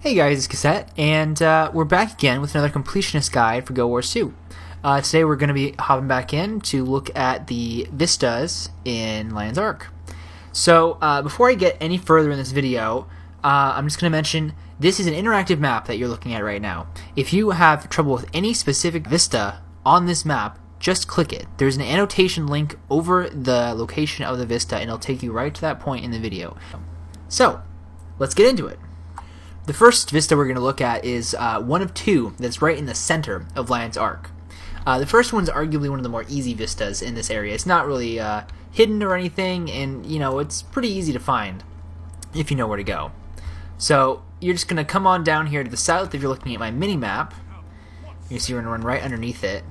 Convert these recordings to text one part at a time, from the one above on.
Hey guys, it's Cassette, and we're back again with another completionist guide for Guild Wars 2. Today we're going to be hopping back in to look at the vistas in Lion's Ark. So before I get any further in this video, I'm just going to mention this is an interactive map that you're looking at right now. If you have trouble with any specific vista on this map, just click it. There's an annotation link over the location of the vista, and it'll take you right to that point in the video. So let's get into it. The first vista we're going to look at is one of two that's right in the center of Lion's Ark. The first one's arguably one of the more easy vistas in this area. It's not really hidden or anything, and it's pretty easy to find if you know where to go. So you're just going to come on down here to the south if you're looking at my mini-map. You can see we're going to run right underneath it,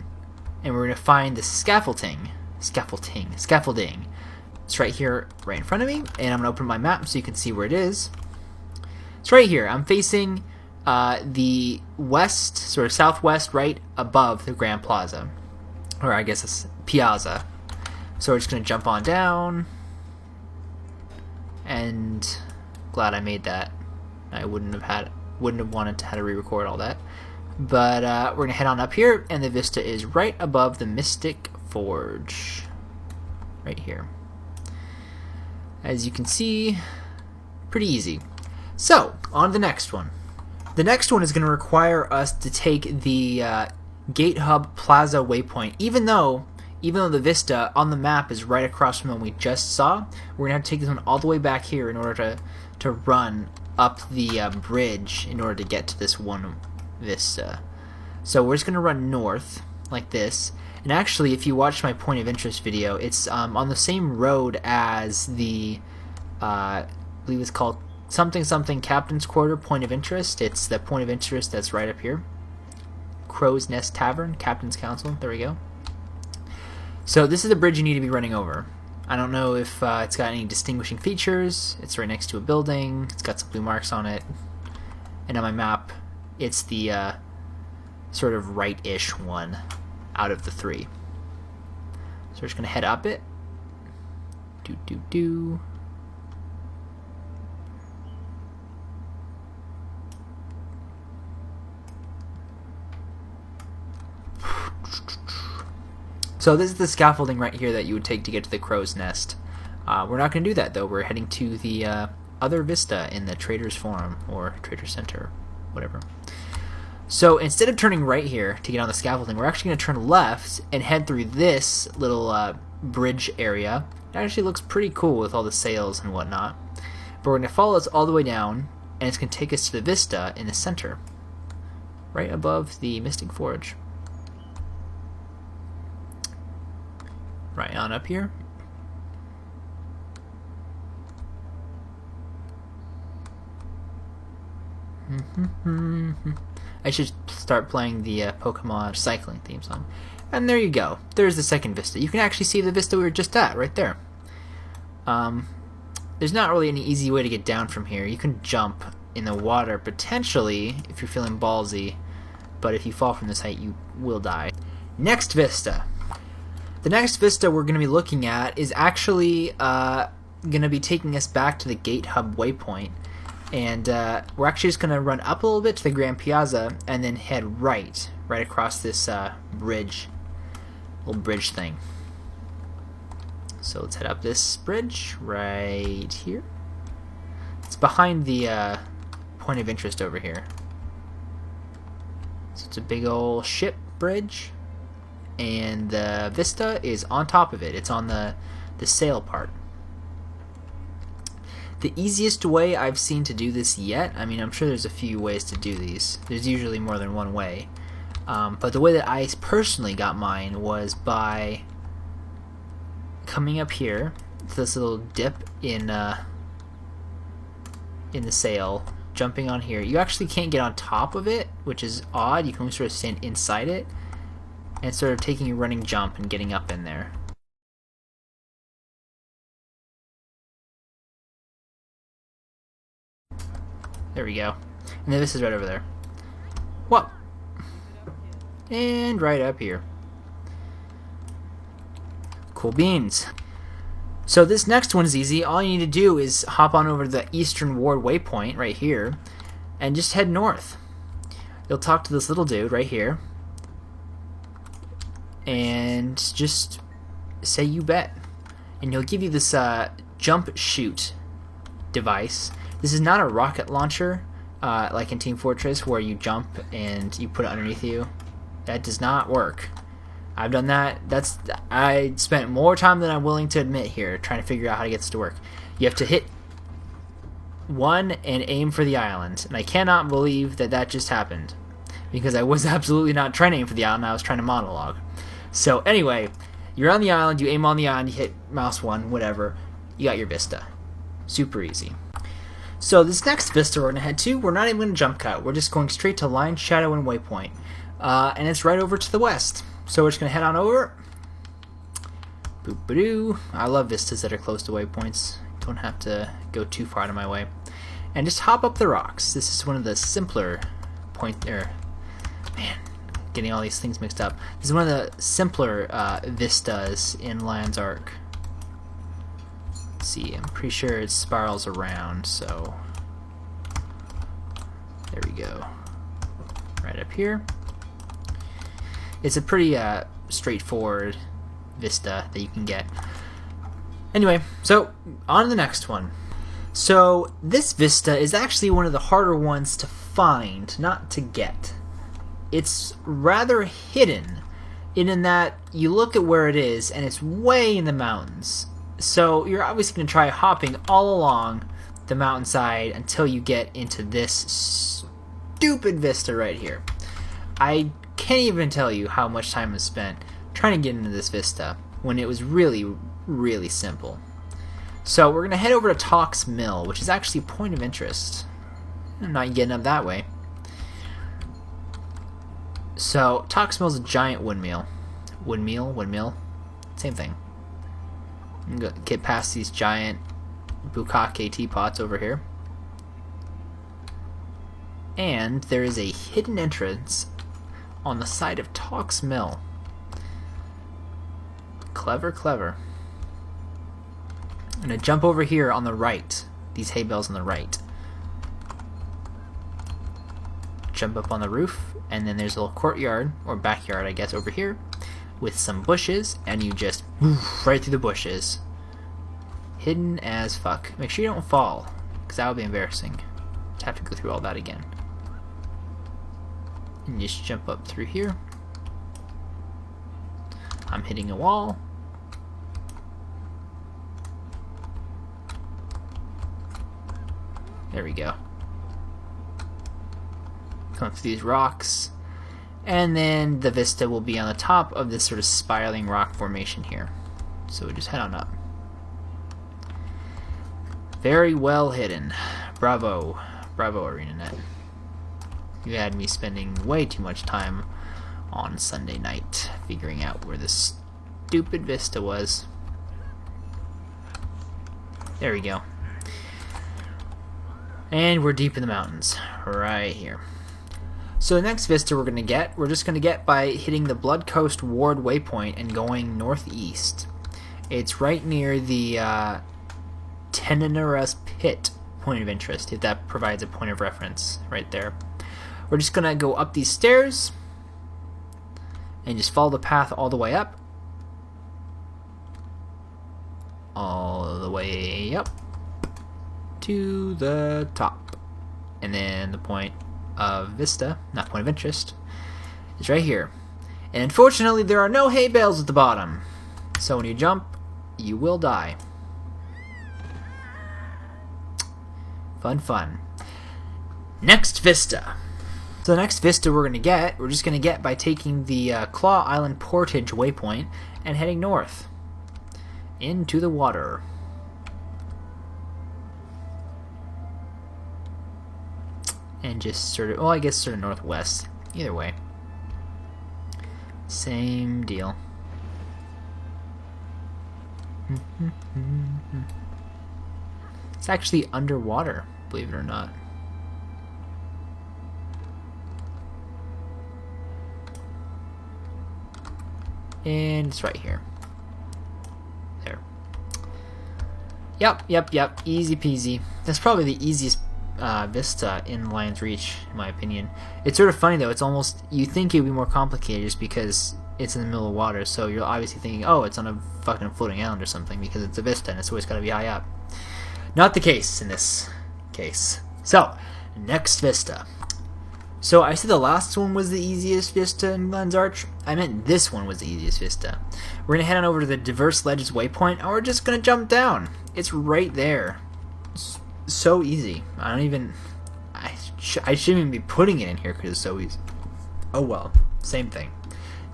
and we're going to find the scaffolding. It's right here, right in front of me, and I'm going to open my map so you can see where it is. It's right here. I'm facing the west, sort of southwest, right above the Grand Plaza. Or I guess it's Piazza. So we're just going to jump on down. And glad I made that. I wouldn't have wanted to have to re-record all that. But we're going to head on up here, and the vista is right above the Mystic Forge. Right here. As you can see, pretty easy. So, on to the next one. The next one is going to require us to take the Gate Hub Plaza waypoint. Even though the vista on the map is right across from the one we just saw, we're going to have to take this one all the way back here in order to run up the bridge in order to get to this one vista. So we're just going to run north, like this. And actually, if you watch my point of interest video, it's on the same road as the, I believe it's called something Captain's Quarter point of interest. It's the point of interest that's right up here. Crow's Nest Tavern, Captain's Council. There we go. So this is the bridge you need to be running over. I don't know if it's got any distinguishing features. It's right next to a building. It's got some blue marks on it. And on my map, it's the sort of right-ish one out of the three. So we're just going to head up it. Do. So this is the scaffolding right here that you would take to get to the Crow's Nest. We're not going to do that, though. We're heading to the other vista in the Traders Forum, or Trader Center, whatever. So instead of turning right here to get on the scaffolding, we're actually going to turn left and head through this little bridge area. It actually looks pretty cool with all the sails and whatnot. But we're going to follow this all the way down, and it's going to take us to the vista in the center, right above the Mystic Forge. Right on up here. I should start playing the Pokemon cycling theme song. And there you go. There's the second vista. You can actually see the vista we were just at, right there. There's not really any easy way to get down from here. You can jump in the water, potentially, if you're feeling ballsy. But if you fall from this height, you will die. Next vista. The next vista we're going to be looking at is actually going to be taking us back to the Gate Hub waypoint. And we're actually just going to run up a little bit to the Grand Piazza and then head right across this bridge, little bridge thing. So let's head up this bridge right here. It's behind the point of interest over here. So it's a big old ship bridge. And the vista is on top of it. It's on the sail part. The easiest way I've seen to do this yet, I mean, I'm sure there's a few ways to do these. There's usually more than one way. But the way that I personally got mine was by coming up here to this little dip in the sail, jumping on here. You actually can't get on top of it, which is odd. You can only sort of stand inside it. And sort of taking a running jump and getting up in there. There we go. And then this is right over there. Whoa! And right up here. Cool beans. So this next one's easy. All you need to do is hop on over to the Eastern Ward waypoint right here, and just head north. You'll talk to this little dude right here, and just say you bet. And he'll give you this jump shoot device. This is not a rocket launcher like in Team Fortress where you jump and you put it underneath you. That does not work. I've done that. I spent more time than I'm willing to admit here trying to figure out how to get this to work. You have to hit 1 and aim for the island. And I cannot believe that that just happened, because I was absolutely not trying to aim for the island. I was trying to monologue. So anyway, you're on the island, you aim on the island, you hit mouse 1, whatever. You got your Vista. Super easy. So this next Vista we're going to head to, we're not even going to jump cut. We're just going straight to line, shadow, and waypoint. And it's right over to the west. So we're just going to head on over. Boop-a-doo. I love vistas that are close to waypoints. Don't have to go too far out of my way. And just hop up the rocks. This is one of the simpler man, getting all these things mixed up. This is one of the simpler vistas in Lion's Ark. Let's see, I'm pretty sure it spirals around, so there we go. Right up here. It's a pretty straightforward vista that you can get. Anyway, so on to the next one. So this vista is actually one of the harder ones to find, not to get. It's rather hidden in that you look at where it is and it's way in the mountains. So you're obviously going to try hopping all along the mountainside until you get into this stupid vista right here. I can't even tell you how much time was spent trying to get into this vista when it was really, really simple. So we're going to head over to Talk's Mill, which is actually a point of interest. I'm not getting up that way. So Talk's Mill is a giant windmill. Windmill, same thing. I'm going to get past these giant bukkake teapots over here. And there is a hidden entrance on the side of Talk's Mill. Clever, clever. I'm going to jump over here on the right. These hay bales on the right. Jump up on the roof, and then there's a little courtyard, or backyard I guess, over here, with some bushes, and you just woof, right through the bushes. Hidden as fuck. Make sure you don't fall, because that would be embarrassing to have to go through all that again. And you just jump up through here. I'm hitting a wall. There we go. Come through these rocks, and then the vista will be on the top of this sort of spiraling rock formation here. So we just head on up. Very well hidden. Bravo. Bravo, ArenaNet. You had me spending way too much time on Sunday night figuring out where this stupid vista was. There we go. And we're deep in the mountains, right here. So the next vista we're just going to get by hitting the Blood Coast Ward waypoint and going northeast. It's right near the Tenenera's Pit point of interest, if that provides a point of reference right there. We're just going to go up these stairs and just follow the path all the way up. All the way up to the top. And then the point of vista, not point of interest, is right here. And unfortunately there are no hay bales at the bottom. So when you jump, you will die. Fun, fun. Next vista. So the next vista we're just going to get by taking the Claw Island Portage waypoint and heading north into the water. And just sort of, well, I guess sort of northwest. Either way. Same deal. It's actually underwater, believe it or not. And it's right here. There. Yep. Easy peasy. That's probably the easiest Vista in Lion's Reach, in my opinion. It's sort of funny though. It's almost, you think it would be more complicated just because it's in the middle of water, so you're obviously thinking, oh, it's on a fucking floating island or something because it's a Vista and it's always got to be high up. Not the case in this case. So, next Vista. So I said the last one was the easiest Vista in Glen's Arch. I meant this one was the easiest Vista. We're going to head on over to the Diverse Ledges waypoint, and we're just going to jump down. It's right there. It's so easy. I shouldn't even be putting it in here because it's so easy. Oh well, same thing.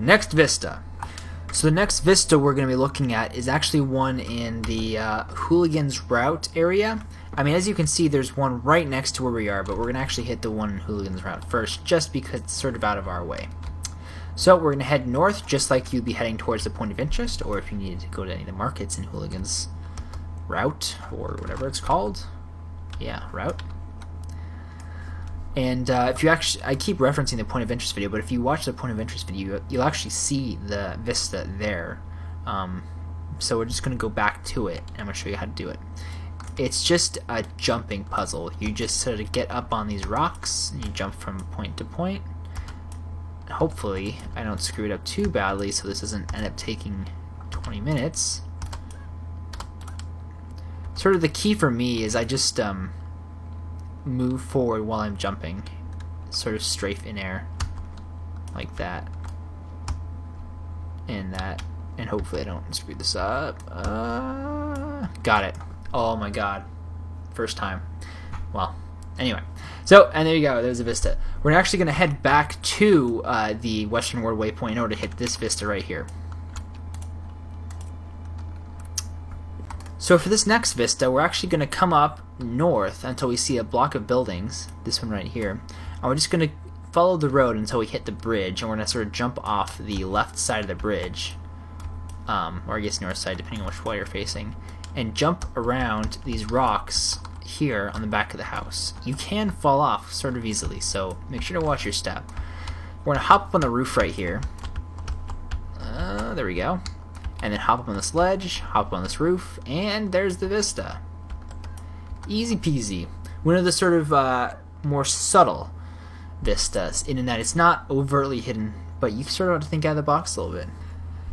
Next Vista. So the next Vista we're going to be looking at is actually one in the Hooligans Route area. I mean, as you can see, there's one right next to where we are, but we're going to actually hit the one in Hooligans Route first, just because it's sort of out of our way. So we're going to head north, just like you'd be heading towards the point of interest, or if you needed to go to any of the markets in Hooligans Route, or whatever it's called. Yeah, Route. And if you actually, I keep referencing the point of interest video, but if you watch the point of interest video, you'll actually see the Vista there. So we're just going to go back to it, and I'm going to show you how to do it. It's just a jumping puzzle. You just sort of get up on these rocks, and you jump from point to point. Hopefully, I don't screw it up too badly, so this doesn't end up taking 20 minutes. Sort of the key for me is I just move forward while I'm jumping, sort of strafe in air, like that, and that, and hopefully I don't screw this up. Got it. Oh my god. First time. Well, anyway. So, and there you go. There's a Vista. We're actually going to head back to the Western Ward waypoint in order to hit this Vista right here. So for this next Vista, we're actually going to come up north until we see a block of buildings, this one right here, and we're just going to follow the road until we hit the bridge, and we're going to sort of jump off the left side of the bridge, or I guess north side, depending on which way you're facing, and jump around these rocks here on the back of the house. You can fall off sort of easily, so make sure to watch your step. We're going to hop up on the roof right here. There we go. And then hop up on this ledge, hop up on this roof, and there's the Vista. Easy peasy. One of the sort of more subtle Vistas, in that it's not overtly hidden, but you sort of have to think out of the box a little bit.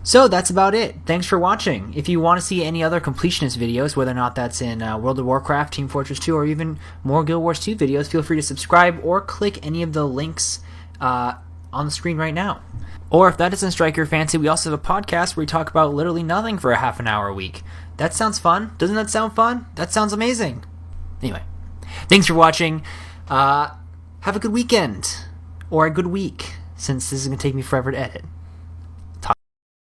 So that's about it. Thanks for watching. If you want to see any other completionist videos, whether or not that's in World of Warcraft, Team Fortress 2, or even more Guild Wars 2 videos, feel free to subscribe or click any of the links on the screen right now. Or if that doesn't strike your fancy, we also have a podcast where we talk about literally nothing for a half an hour a week. That sounds fun. Doesn't that sound fun? That sounds amazing. Anyway, thanks for watching. Have a good weekend. Or a good week, since this is going to take me forever to edit.